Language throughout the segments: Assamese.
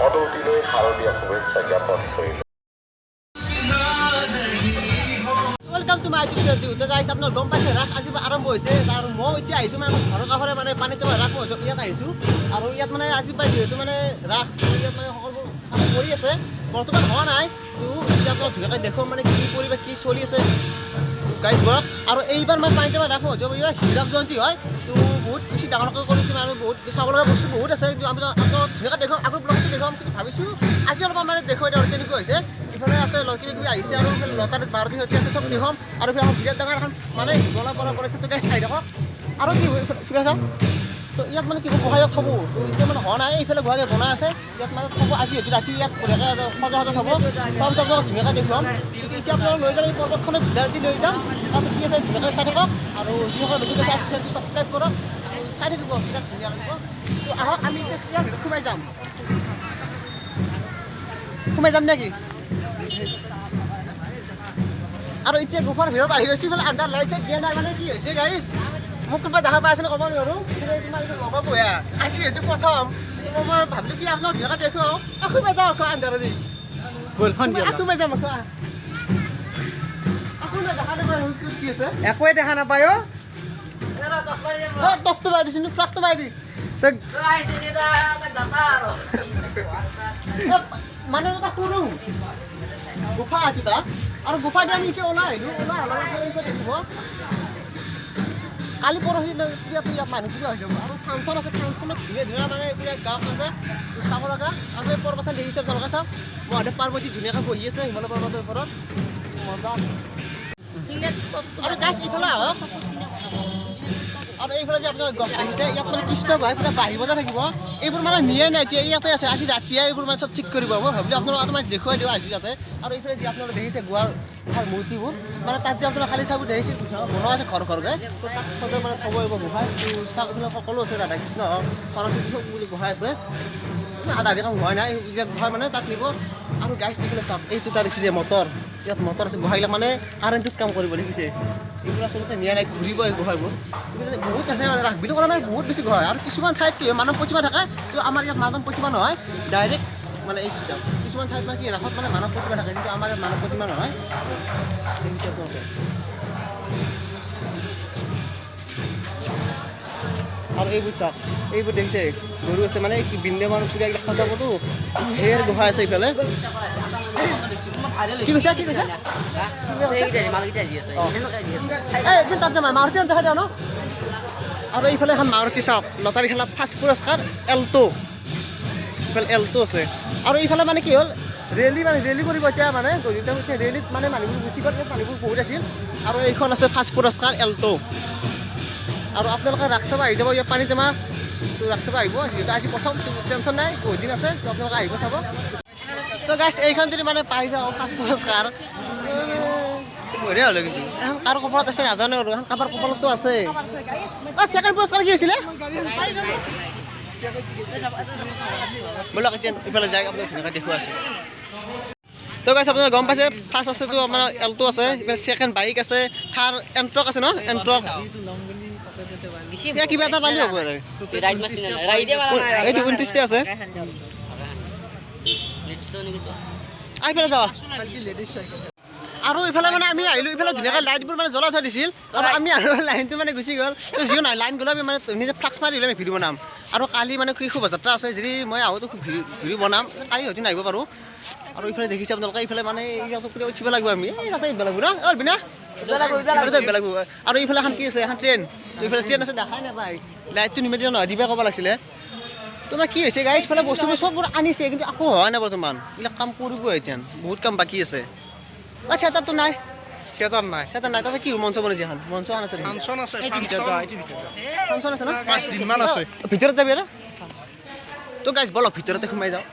ফটোটিলৈ শাৰদীয় শুভেচ্ছা জ্ঞাপন কৰিলোঁ। Welcome to my YouTube channel. তো গাইছ আপোনাৰ গম পাইছে ৰাস আজি আৰম্ভ হৈছে আৰু মই এতিয়া আহিছোঁ মানে ঘৰৰ কাষৰে মানে পানীটো ৰাস মহোৎসৱ ইয়াত আহিছোঁ আৰু ইয়াত মানে আজি পাই যিহেতু মানে ৰাস ইয়াত মানে সকলো কাম কৰি আছে বৰ্তমান হোৱা নাই তো এতিয়া আপোনাক ধুনীয়াকৈ দেখুৱাম মানে কি পৰিৱেশ কি চলি আছে গাইছবোৰক আৰু এইবাৰ মানে পানীটো ৰাস মহোৎসৱ এইবাৰ হীৰক জয়ন্তী হয় তো বহুত বেছি ডাঙৰকৈ কৰিছে আৰু বহুত চাব লগা বস্তু বহুত আছে কিন্তু আমি আপোনাক ধুনীয়াকৈ দেখুৱাম আগৰ ব্লগটো দেখুৱাম কিন্তু ভাবিছোঁ আজি অলপমান মানে দেখুৱাই দিওঁ কেনেকুৱা হৈছে ইফালে আছে কিবা কিবি আহিছে আৰু লতাত বাৰতি সৈতে আছে চব দেখুৱাম আৰু ইফালে বিৰাট ডাঙৰ এখন মানে গলা পৰা কৰিছে তো গাইছ চাই থাকক আৰু কি চিধা চাওক তো ইয়াত মানে কি গোহাঁই ইয়াত থ'ব তো এতিয়া মানে হোৱা নাই এইফালে গোহাঁই বনাই আছে ইয়াত মানে থ'ব আজি হয়তো ৰাতি ইয়াত ধুনীয়াকৈ সজা সজা থ'ব তাৰপিছত আপোনাক ধুনীয়াকৈ দেখুৱাম এতিয়া আপোনালোক লৈ যাম এই পৰ্বতখনে ভিতৰদি লৈ যাম তাৰপিছত কি আছে ধুনীয়াকৈ চাই থাকক আৰু যিসকলে নতুন আছে চেনেলটো ছাবস্ক্ৰাইব কৰক আৰু চাই থাকিব বিৰাট ধুনীয়া লাগিব তো আহক আমি এতিয়া সোমাই যাম নেকি আৰু এতিয়া গুফাৰ ভিতৰত আহি গৈছোঁ ইফালে আন্ধাৰ লাইট চাইট দিয়া নাই মানে কি হৈছে গাইছ মোক কোনোবা দেখা পাই আছে নে ক'ব নোৱাৰোঁ তোমাৰ লগৰ বঢ়িয়া আজি সেইটো প্ৰথম মই ভাবিলোঁ কি আপোনাক ধুনীয়াকৈ দেখুৱাওঁ সোমাই যাওঁ আকৌ আন্ধাৰেদি সোমাই যাম আকৌ কি আছে একোৱে দেখা নাপায় অ' টচটো মাৰি দিছিলোঁ ফ্লাছটো মাৰি দি মানে এটা সৰু গুফা আছে তাত আৰু গুফা দি আমি এতিয়া ওলাই আহিলোঁ দেখিব কালি পৰহিলৈ ইয়াত মানুহ কিবা হৈ যাব আৰু ফাংচন আছে ফাংচনত ধুনীয়া ধুনীয়া মানে এইবিলাক গাঁও আছে চাব লগা আৰু এই পৰ্বতখন দেখিছে আপোনালোকে চাওক মহাদেৱ পাৰ্বতী ধুনীয়াকৈ বহি আছে হিমালয় পৰ্বতৰ ওপৰত মজা আৰু গাছ ইফালে আহক আৰু এইফালে যে আপোনাৰ গছ দেখিছে ইয়াত মানে কৃষ্ণ গৈ পুৰা বাঢ়ি বজা থাকিব এইবোৰ মানে নিয়ে নাই এতিয়া ইয়াতে আছে আজি ৰাতিয়ে এইবোৰ মানে চব ঠিক কৰিব মই ভাবিলোঁ আপোনালোক তোমাক দেখুৱাই দিওঁ আহিছোঁ ইয়াতে আৰু এইফালে যি আপোনালোকে দেখিছে গুহাৰ মূৰ্তিবোৰ মানে তাত যে আপোনালোকে খালী ঠাইবোৰ দেখিছে বনোৱা আছে ঘৰ ঘৰকৈ তাতে মানে থ'ব আহিব গোহাঁই চাওক সকলো আছে ৰাধা কৃষ্ণ সৰস্বতী চব বুলি গোহাঁই আছে আধা কাম হোৱা নাই এইবিলাক গোহাঁই মানে তাত নিব আৰু গাইছ এইফালে চাওক এইটো তাত দেখিছে মটৰ ইয়াত মটৰ আছে গোহাঁইবিলাক মানে কাৰেণ্টত কাম কৰিব দেখিছে এইবোৰ আচলতে নিয়া নাই ঘূৰিব এই গোহাঁইবোৰ বহুত আছে মানে ৰাস বুলি ক'লে মানে বহুত বেছি গোহাঁই আৰু কিছুমান ঠাইত কি হয় মানৱ প্ৰতিমা থাকে কিন্তু আমাৰ ইয়াত মানৱ প্ৰতিমা নহয় ডাইৰেক্ট মানে এই চিষ্টেম কিছুমান ঠাইত মানে কি ৰাসত মানে মানৱ প্ৰতিমা থাকে কিন্তু আমাৰ ইয়াত মানৱ প্ৰতিমা নহয় দেখিছে আপোনালোকে আৰু এইবোৰ চাওক এইবোৰ দেখিছে গৰু আছে মানে বৃন্দাবন পুৰা এইবিলাক সজাবতো ধেৰ গোহাঁই আছে এইফালে কি কৈছা তাত যাম মাৰুতি দেখা দিয়া ন আৰু এইফালে এখন মাৰুতি চাওক লটাৰী খেলা ফাৰ্ষ্ট পুৰস্কাৰ এল্টো এইফালে এল্টো আছে আৰু এইফালে মানে কি হ'ল ৰেলী কৰিব এতিয়া মানে ৰেলীত মানে মানুহবোৰ গুচি গ'ল মানুহবোৰ বহুত আছিল আৰু এইখন আছে ফাৰ্ষ্ট পুৰস্কাৰ এল্টো আৰু আপোনালোকে ৰাস চাব আহি যাব ইয়াত পানী টেমা তো ৰাস চাব আহিব যিহেতু আজি প্ৰথম টেনশ্যন নাই বহুত দিন আছে তো আপোনালোকে আহিব চাব তো গাইছ এইখন যদি মানে পাই যাওঁ ফাৰ্ষ্ট পুৰস্কাৰ বঢ়িয়া হ'লে কিন্তু এখন কাৰ কপালত আছে নাজানো আৰু এখন কাৰোবাৰ কপালতো আছে ছেকেণ্ড পুৰস্কাৰ কি হৈছিলে ব'লক এতিয়া ইফালে যাই আপোনাক ধুনীয়াকৈ দেখুৱাই আছোঁ তো গাইছ আপোনালোকে গম পাইছে ফাৰ্ষ্ট আছেতো আমাৰ এল্টো আছে ইফালে ছেকেণ্ড বাইক আছে থাৰ এণ্ট্ৰক আছে ন এণ্ট্ৰক কিবা এটা পালি হ'ব আৰু এইটো 29টা আছে এইফালে যাবা আৰু ইফালে মানে আমি আহিলোঁ ইফালে ধুনীয়াকৈ লাইটবোৰ মানে জ্বলাই থৈ দিছিল আৰু আমি আৰু লাইনটো মানে গুচি গ'ল তো যিও নাই লাইন গ'লে আমি মানে নিজে ফ্লাক্স মাৰি দিলে আমি ভিডিঅ' বনাম আৰু কালি মানে কি শোভাযাত্ৰা আছে যদি মই আহোঁতো ভিডিঅ' বনাম কালি হয়তো নাহিব পাৰোঁ আৰু ইফালে দেখিছে আপোনালোকে ইফালে মানে ইয়াতে উঠিব লাগিব আমি ইয়াতে আহিব লাগিব ন বিনা লাগিব আৰু এইফালে এখন কি আছে এখন ট্ৰেইন এইফালে ট্ৰেইন আছে দেখাই নাপায় লাইটটো নিমেদি নহয় দিবা ক'ব লাগিছিলে তোমাৰ কি হৈছে গাইছ ইফালে বস্তুবোৰ চববোৰ আনিছে কিন্তু আকৌ হোৱা নাই বৰ্তমান এইবিলাক কাম কৰিব এতিয়া বহুত কাম বাকী আছে থিয়েটাৰটো নাই থিয়েটাৰ নাই তাতে কি মঞ্চ বনাইছে এখন মঞ্চ আছে ফাংচন আছে ন 5 দিনমান আছে ভিতৰত যাবি আৰু তো গাইছ বলক ভিতৰতে সোমাই যাওঁ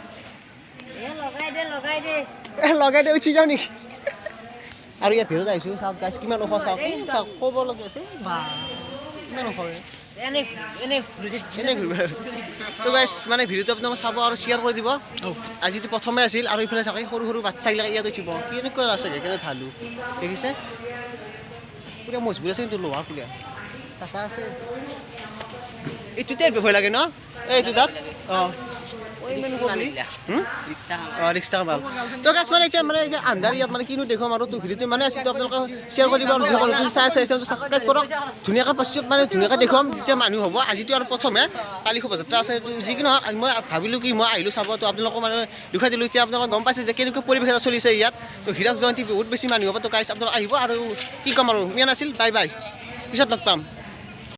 লগাই দে উঠি যাওঁ নেকি আৰু ইয়াত ভিতৰত আহিছোঁ চাওক গাইছ কিমান ওখ চাওক চাওক ক'ব লগা আছে বা কিমান ওখ এনে ঘূৰিব তো গাইছ মানে ভিডিঅ'টো আপোনালোকে চাব আৰু শ্বেয়াৰ কৰি দিব আজিতো প্ৰথমে আছিল আৰু ইফালে চাওক সৰু সৰু বাচ্চাবিলাক ইয়াত উঠিব কেনেকুৱা আছে কেনে ঢালো দেখিছে পুৰা মজবুত আছে কিন্তু লোহাৰ পুৰা টাটা আছে এইটোতে ভয় লাগে ন এইটো তাত অঁ ৰিক্সা ভাল তো গাছ মানে এতিয়া আন্ধাৰ ইয়াত মানে কিনো দেখুৱাম আৰু তো ভিডিঅ'টো মানে আছে আপোনালোকে শ্বেয়াৰ কৰিব আৰু যিসকলে চাই আছে ছাবস্ক্ৰাইব কৰক ধুনীয়াকৈ পাছত মানে ধুনীয়াকৈ দেখুৱাম যেতিয়া মানুহ হ'ব আজিতো আৰু প্ৰথমে কালি শোভাযাত্ৰা আছে যি কি নহওক মই ভাবিলোঁ কি মই আহিলোঁ চাব তো আপোনালোকক মানে দেখুৱাই দিলোঁ এতিয়া আপোনালোকে গম পাইছে যে কেনেকুৱা পৰিৱেশ এটা চলিছে ইয়াত তো হীৰক জয়ন্তী বহুত বেছি মানুহ হ'ব তো গাইছ আপোনালোক আহিব আৰু কি ক'ম আৰু মেন আছিল বাই বাই পিছত লগ পাম